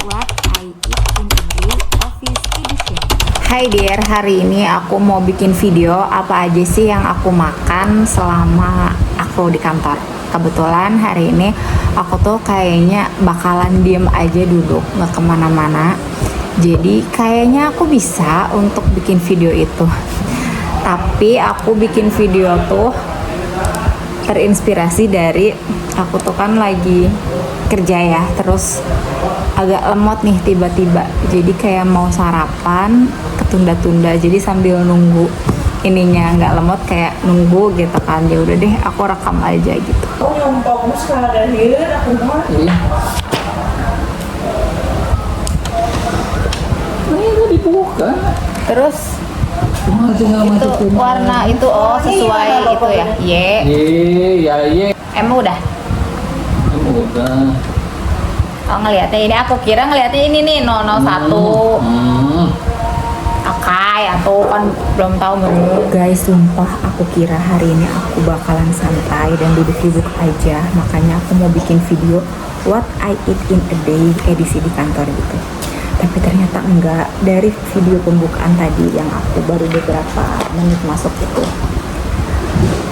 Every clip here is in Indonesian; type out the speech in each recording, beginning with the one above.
What I Eat in a Day Office Edition. Hai dear, hari ini aku mau bikin video apa aja sih yang aku makan selama aku di kantor. Kebetulan hari ini aku tuh kayaknya bakalan diem aja duduk, gak kemana-mana. Jadi kayaknya aku bisa untuk bikin video itu. Tapi aku bikin video tuh terinspirasi dari aku tuh kan lagi kerja ya, terus agak lemot nih tiba-tiba, jadi kayak mau sarapan ketunda-tunda, jadi sambil nunggu ininya nggak lemot kayak nunggu gitu kan, ya udah deh aku rekam aja gitu. Oh, yang fokus kada hilir aku mah. Ini udah dibuka. Terus itu warna itu sesuai itu ya, Ya, emang udah. Udah. Oh ngeliatnya ini, aku kira ngeliatnya ini nih 001. Oke, aku kan belum tahu menu. Guys, sumpah aku kira hari ini aku bakalan santai dan duduk-duduk aja. Makanya aku mau bikin video What I Eat in a Day edisi di kantor gitu. Tapi ternyata enggak. Dari video pembukaan tadi yang aku baru beberapa menit masuk itu,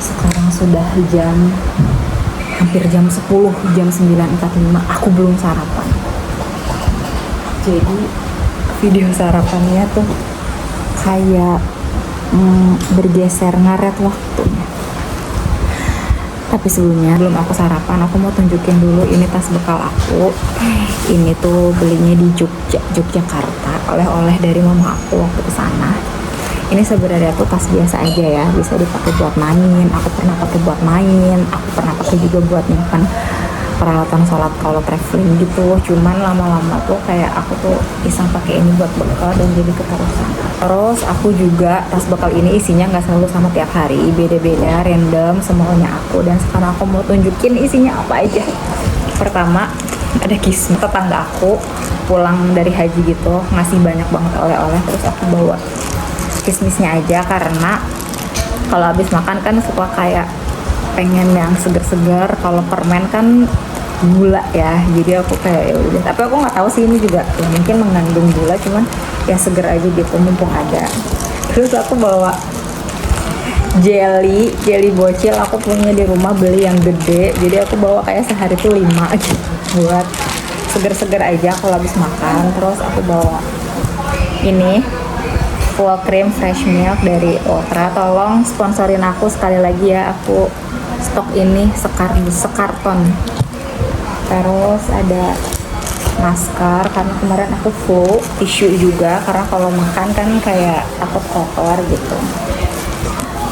sekarang sudah hampir jam 10, jam 9.45, aku belum sarapan. Jadi video sarapannya tuh kayak bergeser, ngaret waktunya. Tapi sebelumnya, belum aku sarapan, aku mau tunjukin dulu ini tas bekal aku. Ini tuh belinya di Yogyakarta, oleh-oleh dari mama aku waktu ke sana. Ini sebenarnya tuh tas biasa aja ya, bisa dipakai buat main. Aku pernah pakai buat main, aku pernah pakai juga buat nyimpan peralatan sholat kalau traveling gitu. Cuman lama-lama tuh kayak aku tuh iseng pakai ini buat bekal dan jadi keterusan. Terus aku juga tas bekal ini isinya nggak selalu sama tiap hari, beda-beda, random semuanya aku. Dan sekarang aku mau tunjukin isinya apa aja. Pertama ada kismis, tetangga aku pulang dari haji gitu ngasih banyak banget oleh-oleh, terus aku bawa kismisnya aja karena kalau habis makan kan suka kayak pengen yang segar-segar. Kalau permen kan gula ya, jadi aku kayak ya udah. Tapi aku nggak tahu sih ini juga ya, mungkin mengandung gula, cuman ya segar aja gitu mumpung ada. Terus aku bawa jelly bocil, aku punya di rumah, beli yang gede, jadi aku bawa kayak sehari tuh 5 gitu buat segar-segar aja kalau habis makan. Terus aku bawa ini full cream fresh milk dari Ultra. Tolong sponsorin aku sekali lagi ya, aku stok ini sekarton. Terus ada masker karena kemarin aku full, tisu juga karena kalau makan kan kayak takut kotor gitu.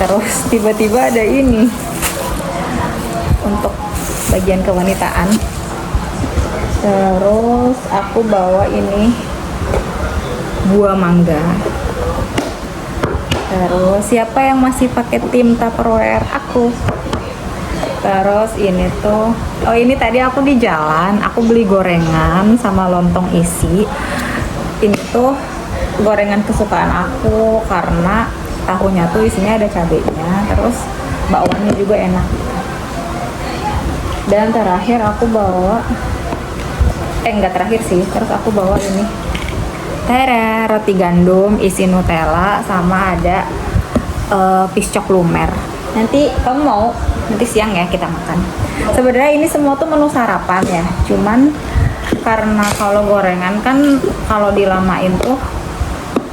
Terus tiba-tiba ada ini untuk bagian kewanitaan. Terus aku bawa ini buah mangga. Terus siapa yang masih pakai tim Tupperware? Aku. Terus ini tuh, oh ini tadi aku di jalan, aku beli gorengan sama lontong isi. Ini tuh gorengan kesukaan aku karena tahunya tuh isinya ada cabenya, terus bakwannya juga enak. Dan terakhir aku bawa, enggak terakhir sih, terus aku bawa ini Tere, roti gandum isi Nutella, sama ada piscok lumer. Nanti kamu mau, nanti siang ya kita makan. Sebenarnya ini semua tuh menu sarapan ya, cuman karena kalau gorengan kan kalau dilamain tuh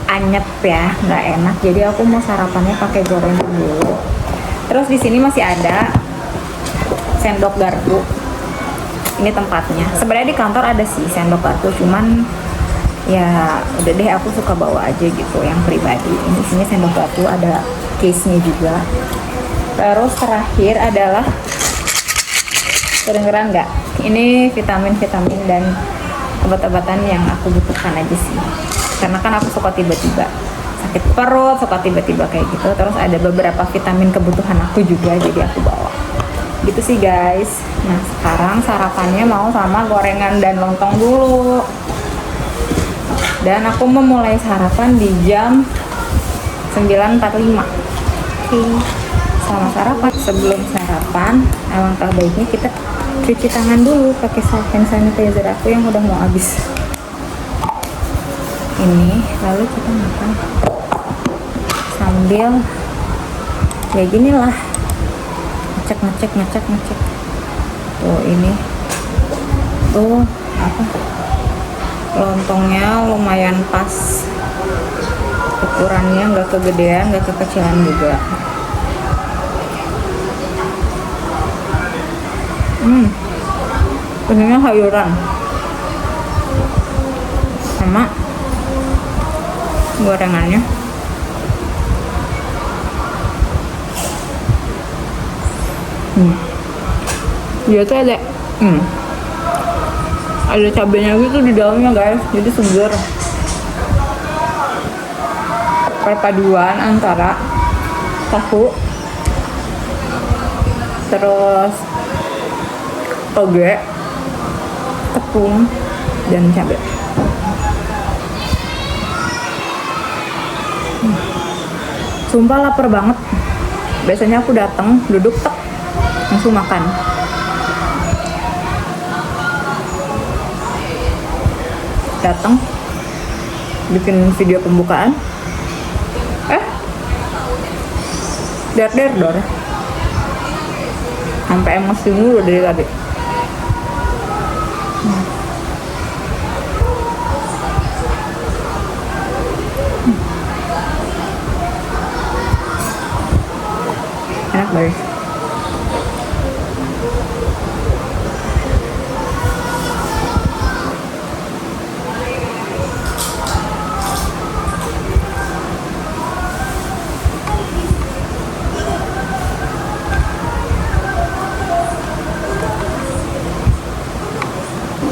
anyep ya, nggak enak. Jadi aku mau sarapannya pakai gorengan dulu. Terus di sini masih ada sendok garpu. Ini tempatnya. Sebenarnya di kantor ada sih sendok garpu, cuman ya udah deh aku suka bawa aja gitu yang pribadi. Ini isinya sendok garpu, ada case-nya juga. Terus terakhir adalah, kedengeran nggak? Ini vitamin-vitamin dan obat-obatan yang aku butuhkan aja sih. Karena kan aku suka tiba-tiba sakit perut, suka tiba-tiba kayak gitu. Terus ada beberapa vitamin kebutuhan aku juga, jadi aku bawa. Gitu sih guys. Nah sekarang sarapannya mau sama gorengan dan lontong dulu. Dan aku memulai sarapan di jam 9.45. Oke, sama sarapan. Sebelum sarapan, alangkah baiknya kita cuci tangan dulu pakai hand sanitizer aku yang udah mau habis. ini, lalu kita makan sambil ya gini lah, ngecek. Tuh ini tuh apa, lontongnya lumayan pas ukurannya, nggak kegedean nggak kekecilan juga. Ininya sayuran sama gorengannya. Dia tuh ada cabenya gitu di dalamnya guys, jadi segar. Perpaduan antara tahu terus toge, tepung, dan cabai. Sumpah lapar banget. Biasanya aku datang duduk tek langsung makan. Datang bikin video pembukaan, der sampai emosi mulu dari tadi. Enak banget.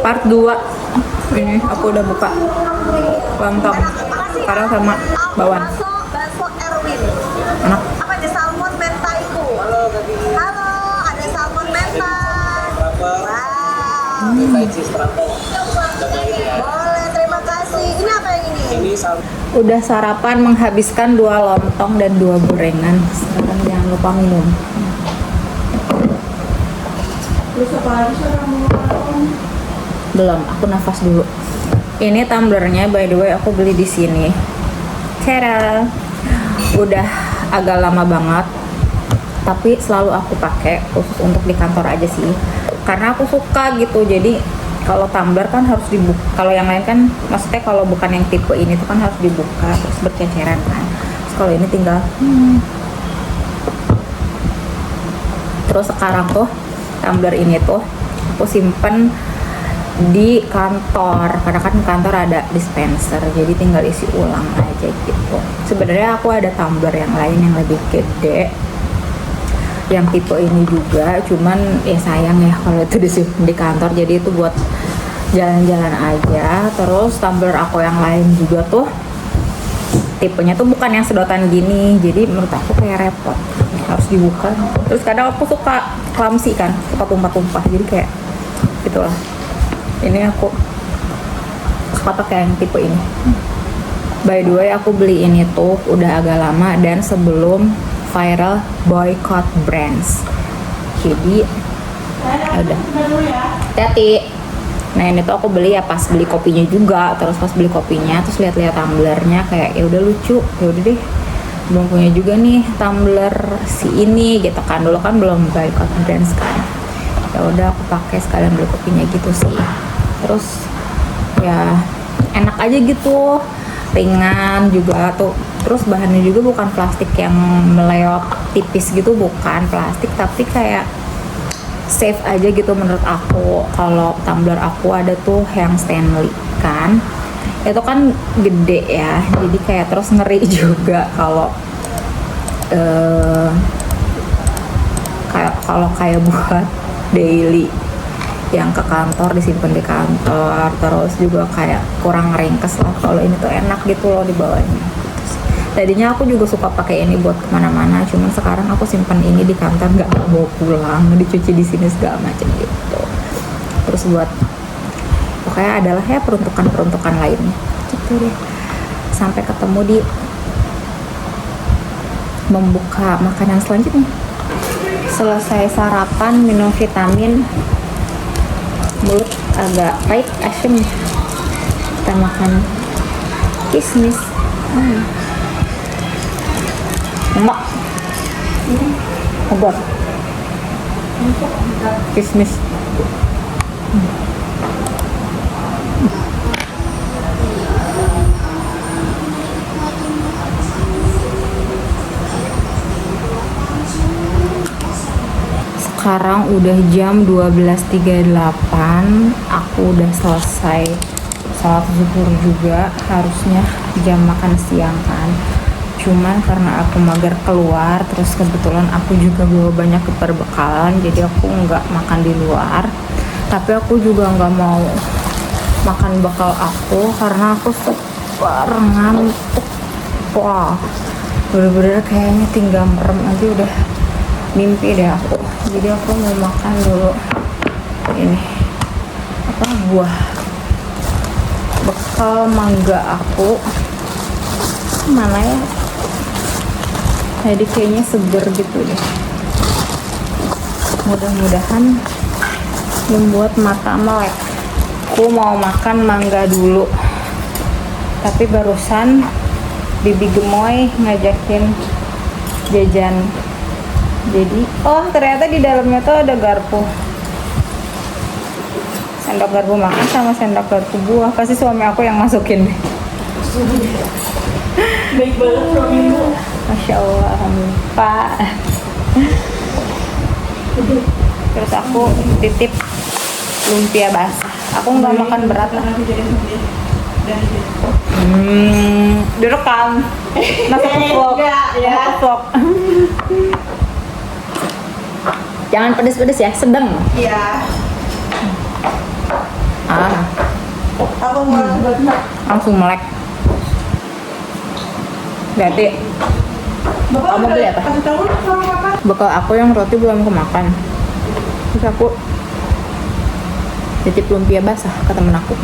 Part 2 ini aku udah buka lontong karena sama bawang. Bakso Erwin. Enak. Apa ada salmon mentaiku? Halo, ada salmon mentai. Wow. Boleh, terima kasih. Ini apa yang ini? Udah sarapan menghabiskan 2 lontong dan 2 gorengan. Sekarang jangan lupa minum. Terus apa lagi sekarang mau makan? Belum, aku nafas dulu. Ini tumblernya by the way aku beli di sini. Cara udah agak lama banget, tapi selalu aku pakai khusus untuk di kantor aja sih. Karena aku suka gitu. Jadi kalau tumbler kan harus dibuka. Kalau yang lain kan maksudnya kalau bukan yang tipe ini tuh kan harus dibuka terus berceceran kan. Terus kalau ini tinggal Terus sekarang tuh tumbler ini tuh aku simpen di kantor karena kan kantor ada dispenser, jadi tinggal isi ulang aja gitu. Sebenarnya aku ada tumbler yang lain yang lebih gede yang tipe ini juga, cuman ya sayang ya kalau itu disimpan di kantor, jadi itu buat jalan-jalan aja. Terus tumbler aku yang lain juga tuh tipenya tuh bukan yang sedotan gini, jadi menurut aku kayak repot harus dibuka. Terus kadang aku suka clumsy kan, suka tumpah-tumpah, jadi kayak gitulah. Ini aku suka pakai yang tipe ini. By the way, aku beli ini tuh udah agak lama dan sebelum viral boycott brands. Jadi udah. Hati-hati. Nah ini tuh aku beli ya pas beli kopinya juga. Terus pas beli kopinya, terus lihat-lihat tumblernya kayak ya udah lucu. Ya udah deh. Belum punya juga nih tumbler si ini gitu kan. Dulu kan belum boycott brands kan. Ya udah aku pakai sekalian beli kopinya gitu sih. Terus ya enak aja gitu, ringan juga tuh. Terus bahannya juga bukan plastik yang meleot tipis gitu, bukan plastik, tapi kayak safe aja gitu menurut aku. Kalau tumbler aku ada tuh yang Stanley kan, itu kan gede ya, jadi kayak terus ngeri juga kalau kayak buat daily yang ke kantor disimpan di kantor. Terus juga kayak kurang ringkes lah. Kalau ini tuh enak gitu loh dibawanya. Tadinya aku juga suka pakai ini buat kemana-mana, cuman sekarang aku simpan ini di kantor, nggak bawa pulang, dicuci di sini segala macam gitu. Terus buat pokoknya adalah ya peruntukan lainnya gitu deh. Sampai ketemu di membuka makanan selanjutnya. Selesai sarapan, minum vitamin, mulut agak pahit, asin. Kita makan Kismis. Enak. Obat. Kismis. Sekarang udah jam 12.38. Aku udah selesai sholat zuhur juga. Harusnya jam makan siang kan. Cuman karena aku mager keluar, terus kebetulan aku juga bawa banyak keperbekalan, jadi aku nggak makan di luar. Tapi aku juga nggak mau makan bekal aku karena aku super ngantuk. Wah, bener-bener kayaknya tinggal merem, nanti udah mimpi deh aku. Jadi aku mau makan dulu ini apa, buah bekal mangga aku. Mana ya, jadi kayaknya seger gitu deh. Mudah-mudahan membuat mata melek. Aku mau makan mangga dulu, tapi barusan Bibi Gemoy ngajakin jajan. Jadi, oh ternyata di dalamnya tuh ada garpu. Sendok garpu makan sama sendok garpu buah. Pasti suami aku yang masukin deh. Baik banget suamimu. Masya Allah, alhamdulillah Pak. Terus aku titip lumpia basah. Aku nggak makan berat lah. Direkam. Masuk ke vlog. Ya. Masuk ke vlog. Jangan pedes-pedes ya, sedang. Iya. Aku mau Langsung melek. Berarti Bapak kamu beli apa? kasih tahu sama Bapak. bekal aku yang roti belum kemakan. Terus aku titip lumpia basah ke temen aku.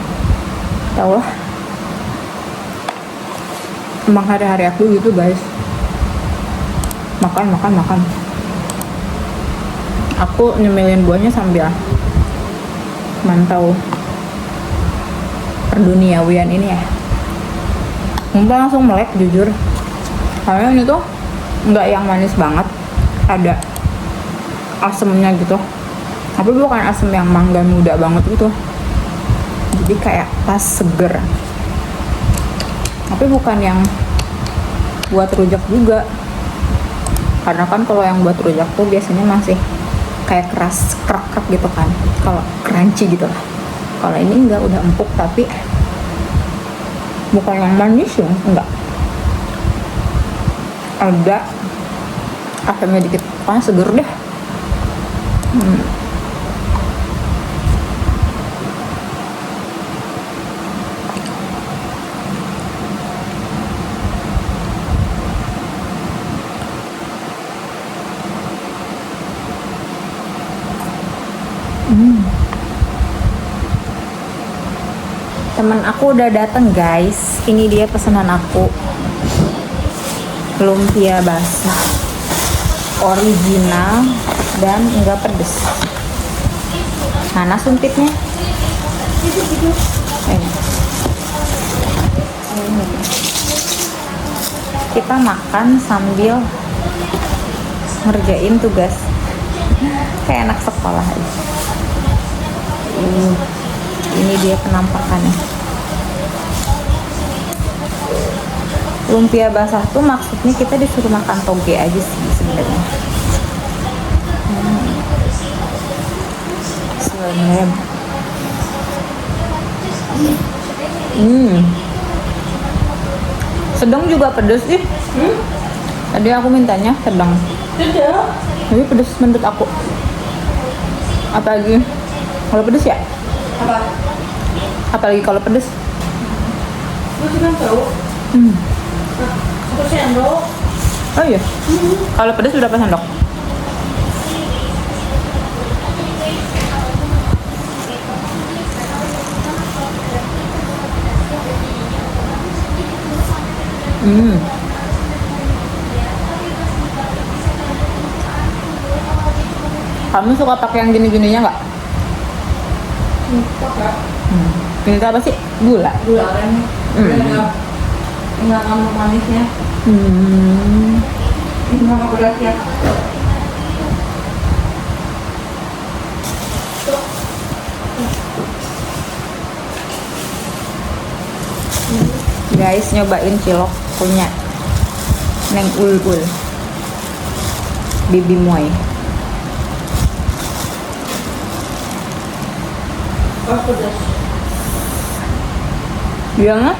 Tahu lah. Emang hari-hari aku gitu guys. Makan. Aku nyemilin buahnya sambil mantau perduniawian ini ya. Mumpah langsung melek jujur. Karena ini tuh nggak yang manis banget, ada asemnya gitu. Tapi bukan asem yang mangga muda banget gitu. Jadi kayak pas seger. Tapi bukan yang buat rujak juga. Karena kan kalau yang buat rujak tuh biasanya masih kayak keras, krek gitu kan. Kalau crunchy gitu lah. Kalau ini enggak, udah empuk tapi bukan yang manis ya, enggak. Ada asamnya dikit, kan seger deh. Temen aku udah dateng guys. Ini dia pesanan aku, lumpia basah original dan enggak pedes. Mana sumpitnya? Ini. Kita makan sambil ngerjain tugas kayak anak sekolah aja. Ini dia penampakannya. Lumpia basah tuh maksudnya kita disuruh makan toge aja sih sebenarnya. Sebenarnya. Sedang juga pedes sih. Tadi aku mintanya sedang. Tidak. Tapi pedes menurut aku. Apalagi kalau pedes ya? Apa? Apalagi kalau pedes. Lu cuma tahu. Satu sendok. Oh iya. Kalau pedes berapa sendok? Kamu suka pakai yang gini-gininya nggak? Ini tuh apa sih? Gula. Gula kan. Enggak kamu manisnya. Ini nggak berat ya. Guys, nyobain cilok punya Neng Ulul Bibi Moy. Oh, pedas. Iya nggak?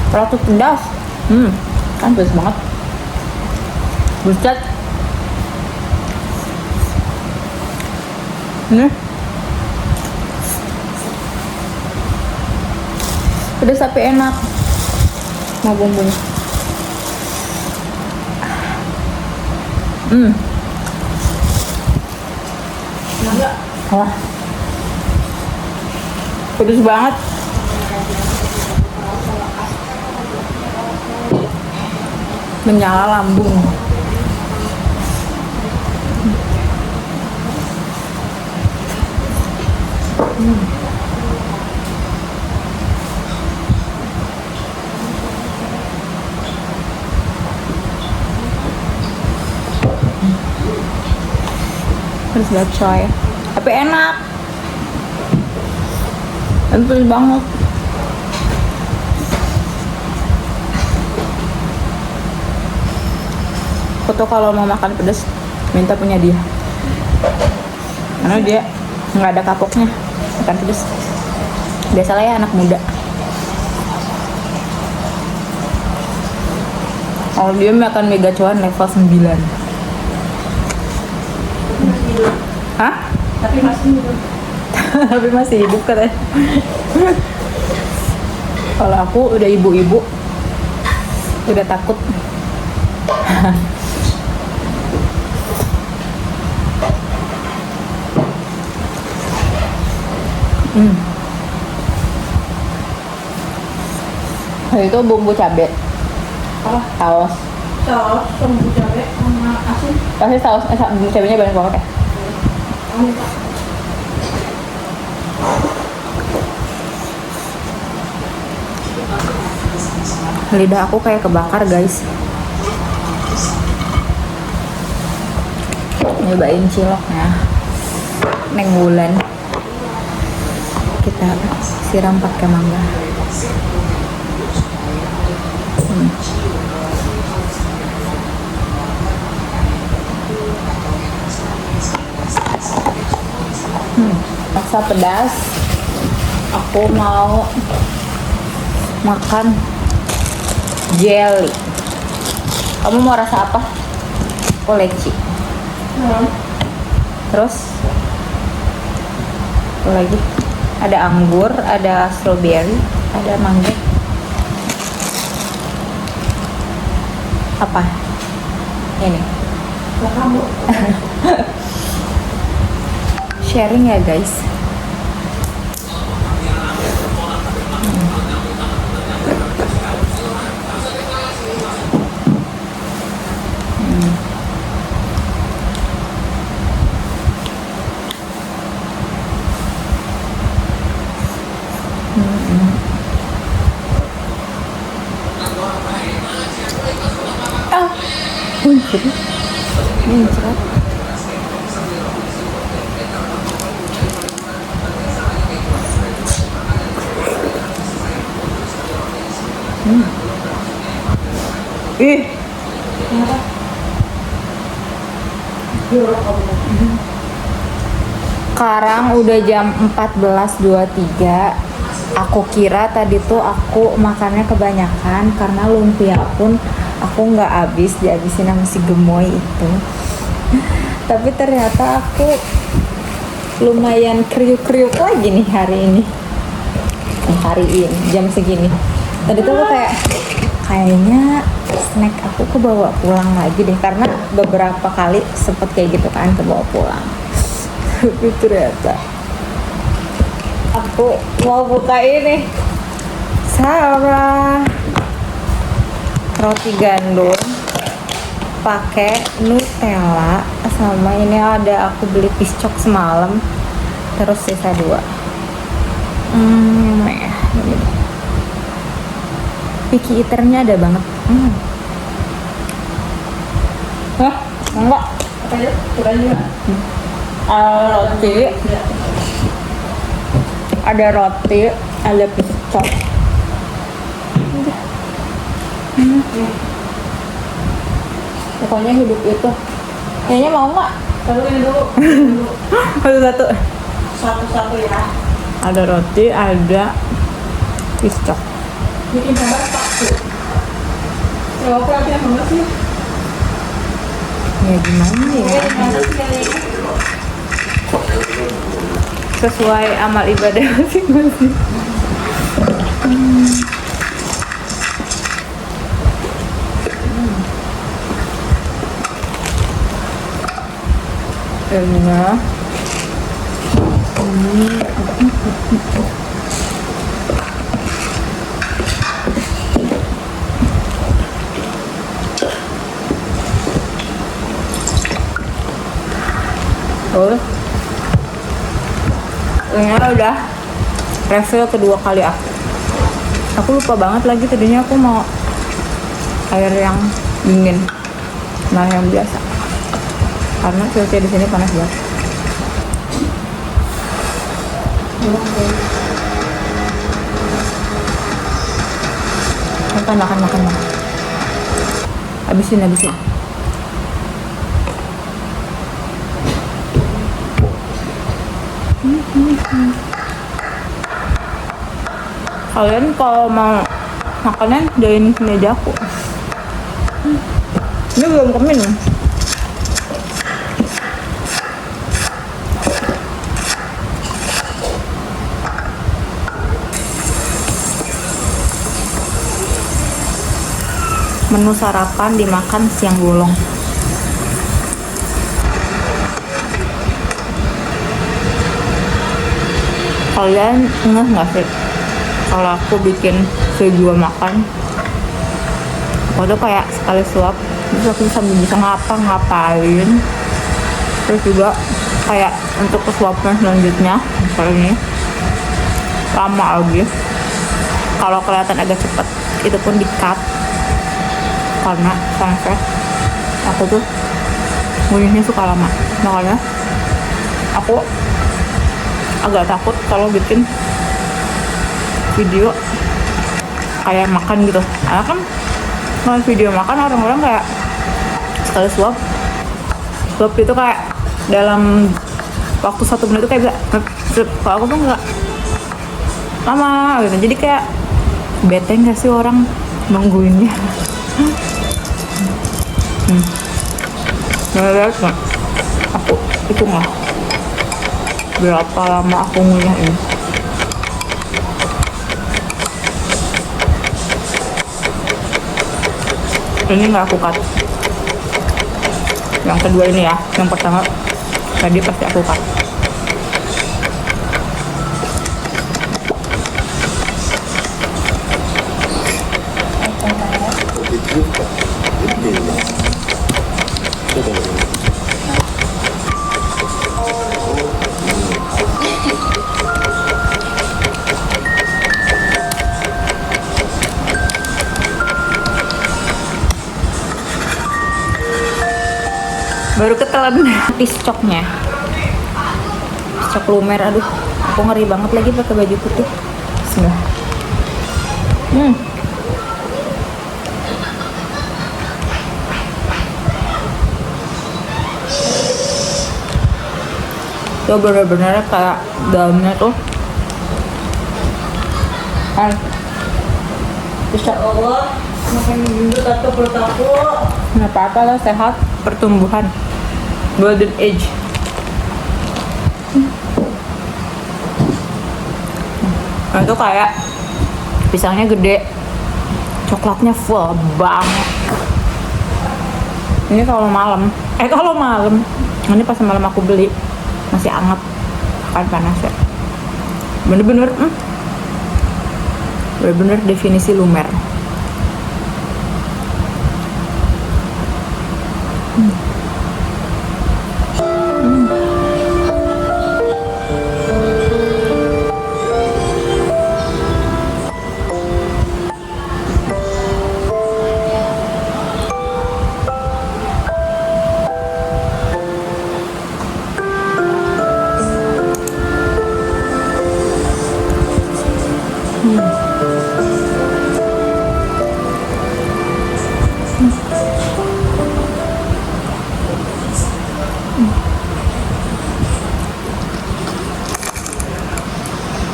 Terlalu pedas. Kan pedas banget. Buset. Pedas tapi enak. Mau bumbunya. Enggak. Wah. Pedas banget. Menyala lambung. Pedas banget coy. Tapi enak. Dan pedas banget. Foto kalau mau makan pedas minta punya dia, karena dia nggak ada kapoknya makan pedas. Biasalah ya anak muda. Kalau dia makan mega cuan level 9. Hah? Tapi masih hidup. Tapi masih hidup katanya. Kalau aku udah ibu-ibu udah takut. Itu bumbu cabai. Apa? Saus. Saus, bumbu cabai sama asin. Pasti saus, bumbu cabainya banyak banget ya. Kamu Pak. Lidah aku kayak kebakar guys. Nyobain ciloknya Neng Wulan. Kita siram pakai mangga. Rasa pedas. Aku mau makan jelly. Kamu mau rasa apa? Oh, leci. Terus apa lagi? Ada anggur, ada strawberry, ada mangga. Apa? Ini. Buat kamu. Sharing ya guys. Muncrat. Ih, Kenapa? Jorok kamu. sekarang udah jam 14.23. Aku kira tadi tuh aku makannya kebanyakan karena lumpia pun aku nggak habis, dihabisin sama si gemoy itu. Tapi ternyata aku lumayan kriuk-kriuk lagi nih hari ini. Hari ini jam segini. Tadi tuh aku kayaknya snack aku kebawa pulang lagi deh, karena beberapa kali sempet kayak gitu kan kebawa pulang. Tapi ternyata aku mau buka ini Sarah roti gandum pakai Nutella, sama ini ada aku beli piscok semalam, terus sisa 2. Ini deh. picky eaternya ada banget. Hah? Enggak. Apa itu? Kurang juga. Roti. Ada roti, ada piscok. Pokoknya hidup itu. Kayaknya mau nggak? Satu ini dulu. Satu-satu. Satu-satu ya. Ada roti, ada piscok. Bikin hebat pasti. Ya, aku lagi yang banget sih. Ya gimana ya? Sesuai amal ibadah masing-masing. Enak. Ini udah refill kedua kali aku lupa banget lagi tadinya aku mau air yang dingin, nah yang biasa karena cuaca di sini panas banget. Makan. Habisin. Kalian kalau mau makannya dari sini aja aku. Ini belum kemin. Menu sarapan dimakan siang bolong. Kalian ngeh nggak sih kalau aku bikin video makan, aku tuh kayak sekali suap terus aku bisa ngapa-ngapain, terus juga kayak untuk kesuapan selanjutnya misalnya ini lama lagi. Kalau kelihatan agak cepet itu pun di cut karena sampai aku tuh ngunyahnya suka lama, makanya aku agak takut kalau bikin video kayak makan gitu. Karena kan kalau video makan orang-orang kayak sekali suap itu kayak dalam waktu 1 menit itu kayak bisa. Kalau aku tuh nggak lama gitu, jadi kayak bete nggak sih orang nungguinnya. Lihat nggak? Aku hitung lah berapa lama aku ngunyah ini. Ini nggak aku cut. Yang kedua ini ya, yang pertama tadi pasti aku cut. Baru ketelan piscoknya, piscok lumer. Aduh, aku ngeri banget lagi pakai baju putih. Bismillah. Itu bener-bener kayak dalamnya tuh piscok. Allah, makan gendut atau perut aku. Nggak apa-apa lah, sehat, pertumbuhan, golden age. Nah, itu kayak pisangnya gede, coklatnya full banget. Ini kalau malam, ini pas malam aku beli masih anget, kan panas ya. Bener-bener definisi lumer.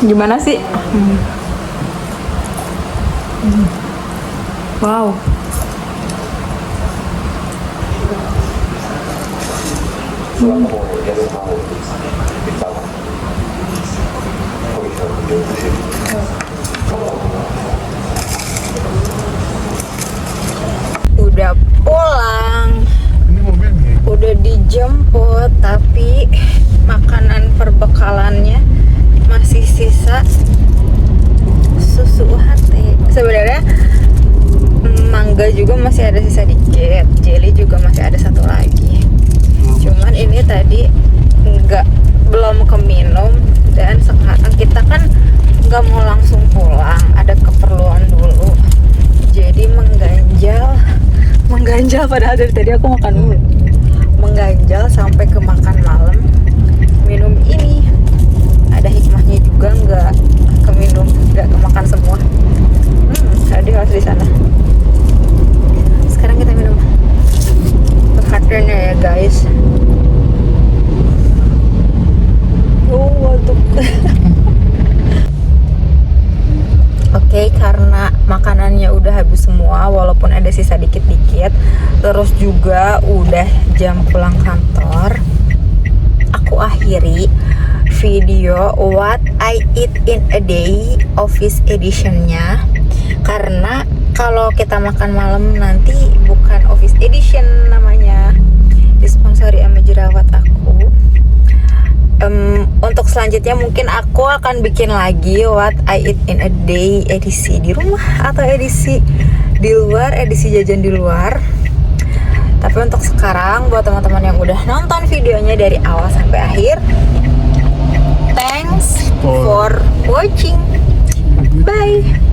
Gimana sih? Wow. Udah pulang. Ini mobilnya. Udah dijemput, tapi makanan perbekalannya masih sisa susu UHT. Sebenarnya mangga juga masih ada sisa dikit, jelly juga masih ada satu lagi. Cuman ini tadi belum keminum, dan sekarang kita kan nggak mau langsung pulang, ada keperluan dulu. Jadi mengganjal padahal dari tadi aku makan dulu. Mengganjal sampai ke makan malam, minum ini. Ada hikmahnya juga, nggak keminum, nggak kemakan semua. Tadi harus di sana. Sekarang kita minum hardernya ya guys. Waduh. Oke, karena makanannya udah habis semua, walaupun ada sisa dikit-dikit, terus juga udah jam pulang kantor, aku akhiri video what I eat in a day office editionnya. Karena kalau kita makan malam nanti bukan office edition namanya, disponsori sama jerawat aku. Untuk selanjutnya mungkin aku akan bikin lagi what I eat in a day edisi di rumah atau edisi di luar, edisi jajan di luar. Tapi untuk sekarang, buat teman-teman yang udah nonton videonya dari awal sampai akhir, thanks for watching. Bye.